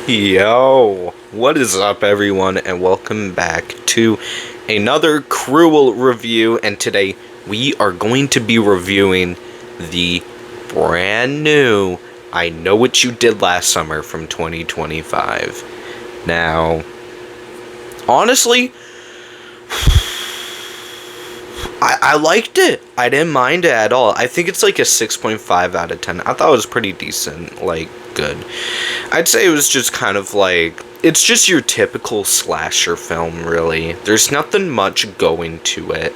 Yo, what is up, everyone, and welcome back to another Cruel review. And today we are going to be reviewing the brand new I Know What You Did Last Summer from 2025. Now, honestly, I liked it. I didn't mind it at all. I think it's like a 6.5 out of 10. I thought it was pretty decent, like, good. I'd say it was just kind of like, it's just your typical slasher film, really. There's nothing much going to it.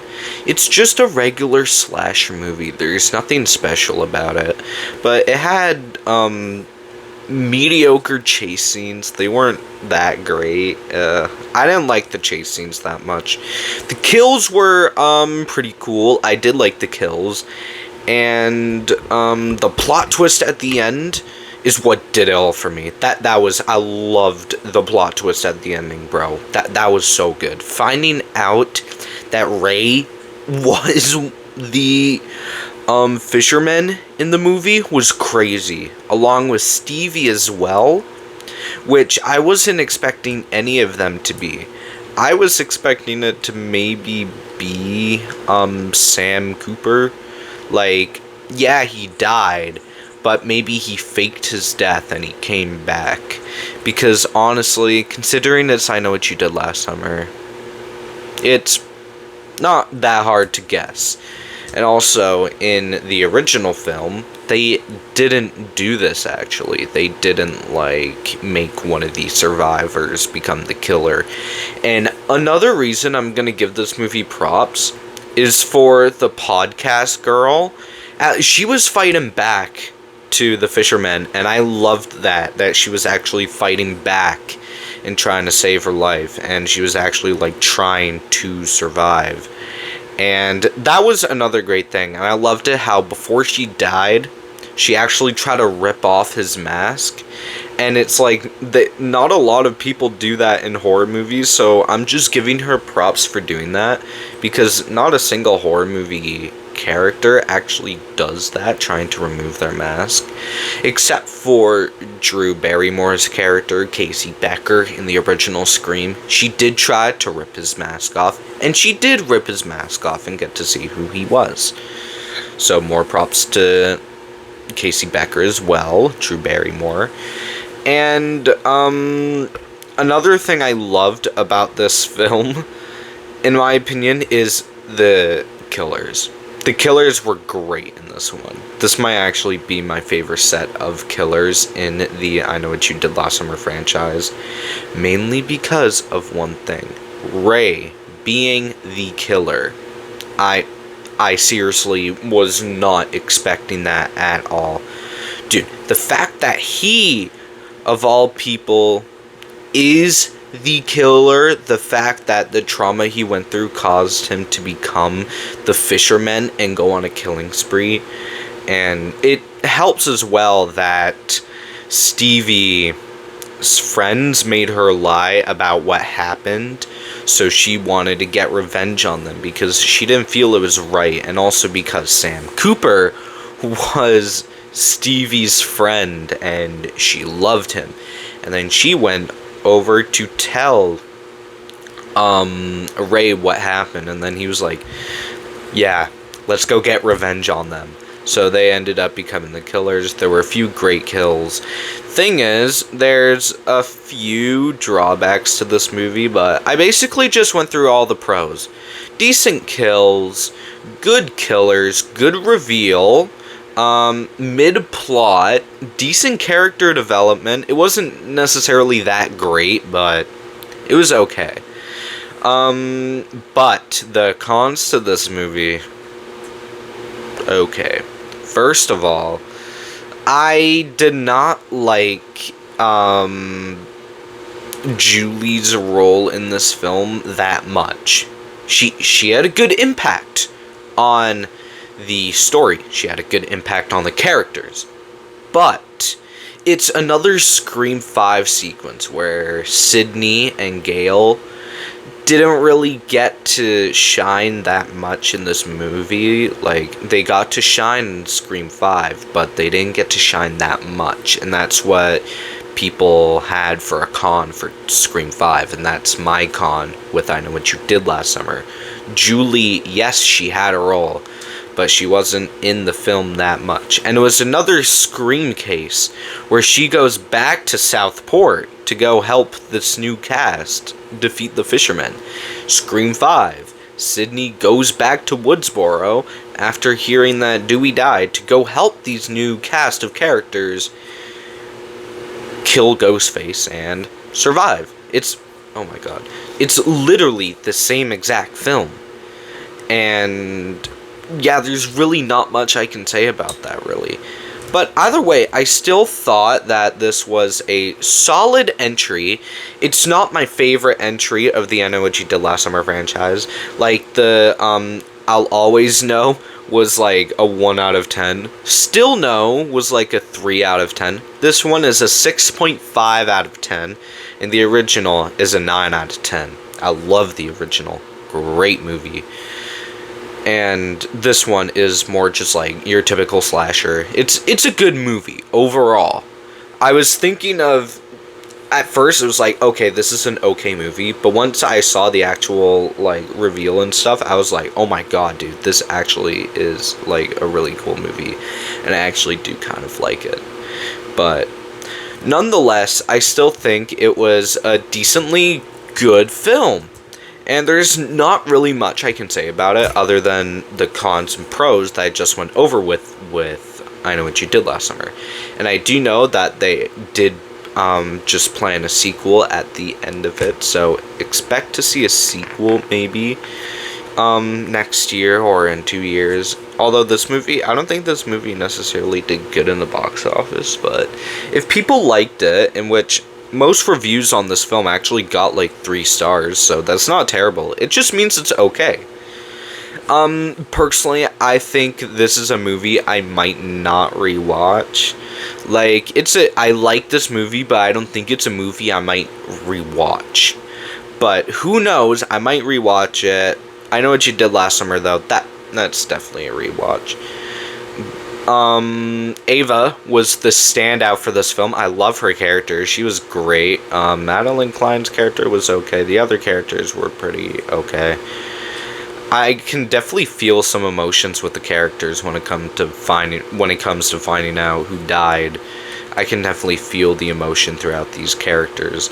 It's just a regular slasher movie. There's nothing special about it. But it had, mediocre chase scenes. They weren't that great. I didn't like the chase scenes that much. The kills were pretty cool. I did like the kills. And the plot twist at the end is what did it all for me. I loved the plot twist at the ending, bro. That was so good. Finding out that Ray was the fisherman in the movie was crazy, along with Stevie as well, which I wasn't expecting any of them to be. I was expecting it to maybe be Sam Cooper. Like, yeah, he died, but maybe he faked his death and he came back. Because honestly, considering it's I Know What You Did Last Summer, it's not that hard to guess. And also, in the original film, they didn't do this, actually. They didn't, like, make one of the survivors become the killer. And another reason I'm gonna give this movie props is for the podcast girl. She was fighting back to the fisherman, and I loved that she was actually fighting back and trying to save her life, and she was actually, like, trying to survive. And that was another great thing. And I loved it how before she died, she actually tried to rip off his mask. And it's like, not a lot of people do that in horror movies, so I'm just giving her props for doing that. Because not a single horror movie character actually does that, trying to remove their mask. Except for Drew Barrymore's character, Casey Becker, in the original Scream. She did try to rip his mask off, and she did rip his mask off and get to see who he was. So more props to Casey Becker as well, Drew Barrymore. And another thing I loved about this film, in my opinion, is the killers. The killers were great in this one. This might actually be my favorite set of killers in the I Know What You Did Last Summer franchise. Mainly because of one thing. Ray being the killer. I seriously was not expecting that at all. Dude, the fact that he, of all people, is the killer, the fact that the trauma he went through caused him to become the fisherman and go on a killing spree. And it helps as well that Stevie's friends made her lie about what happened, so she wanted to get revenge on them because she didn't feel it was right, and also because Sam Cooper was Stevie's friend and she loved him. And then she went over to tell Ray what happened, and then he was like, yeah, let's go get revenge on them. So they ended up becoming the killers. There were a few great kills. Thing is, there's a few drawbacks to this movie, but I basically just went through all the pros. Decent kills, good killers, good reveal, mid-plot, decent character development. It wasn't necessarily that great, but it was okay. But the cons to this movie, okay. First of all, I did not like, Julie's role in this film that much. She had a good impact on the story. She had a good impact on the characters. But it's another Scream 5 sequence where Sydney and Gale didn't really get to shine that much in this movie. Like, they got to shine in Scream 5, but they didn't get to shine that much. And that's what people had for a con for Scream 5, and that's my con with I Know What You Did Last Summer. Julie, yes, she had a role, but she wasn't in the film that much. And it was another Scream case where she goes back to Southport to go help this new cast defeat the Fishermen. Scream 5, Sydney goes back to Woodsboro after hearing that Dewey died to go help these new cast of characters kill Ghostface and survive. It's, oh my god, it's literally the same exact film. And yeah, there's really not much I can say about that, really. But either way, I still thought that this was a solid entry. It's not my favorite entry of the I Know What You Did Last Summer franchise. Like, the I'll Always Know was like a 1 out of 10. Still No was like a 3 out of 10. This one is a 6.5 out of 10. And the original is a 9 out of 10. I love the original. Great movie. And this one is more just like your typical slasher. It's a good movie overall. I was thinking of, at first it was like, okay, this is an okay movie, but once I saw the actual like reveal and stuff, I was like, oh my god, dude, this actually is like a really cool movie, and I actually do kind of like it. But nonetheless, I still think it was a decently good film. And there's not really much I can say about it other than the cons and pros that I just went over with I Know What You Did Last Summer. And I do know that they did just plan a sequel at the end of it, so expect to see a sequel maybe next year or in 2 years. Although this movie, I don't think this movie necessarily did good in the box office, but if people liked it, in which most reviews on this film actually got like 3 stars, so that's not terrible. It just means it's okay. Personally, I think this is a movie I might not rewatch. Like, I like this movie, but I don't think it's a movie I might rewatch. But who knows, I might rewatch it. I Know What You Did Last Summer, though, that's definitely a rewatch. Ava was the standout for this film. I love her character. She was great. Madeline Klein's character was okay. The other characters were pretty okay. I can definitely feel some emotions with the characters when it comes to finding out who died. I can definitely feel the emotion throughout these characters,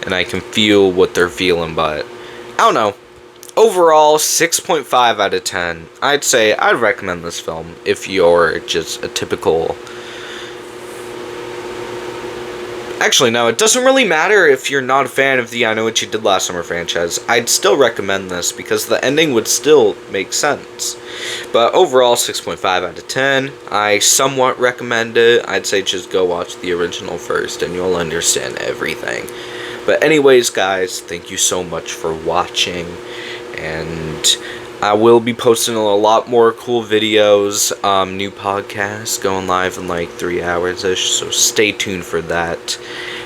and I can feel what they're feeling, but I don't know. Overall, 6.5 out of 10. I'd say I'd recommend this film if you're just a typical... Actually, no, it doesn't really matter if you're not a fan of the I Know What You Did Last Summer franchise. I'd still recommend this because the ending would still make sense. But overall, 6.5 out of 10. I somewhat recommend it. I'd say just go watch the original first and you'll understand everything. But anyways, guys, thank you so much for watching. And I will be posting a lot more cool videos, new podcasts going live in like 3 hours-ish, so stay tuned for that.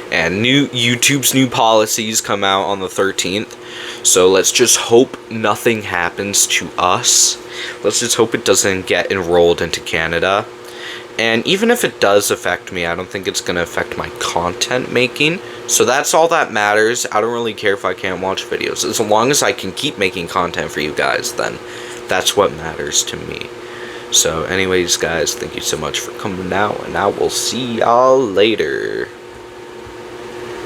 And YouTube's new policies come out on the 13th, so let's just hope nothing happens to us. Let's just hope it doesn't get enrolled into Canada. And even if it does affect me, I don't think it's going to affect my content making. So that's all that matters. I don't really care if I can't watch videos. As long as I can keep making content for you guys, then that's what matters to me. So anyways, guys, thank you so much for coming out, and I will see y'all later.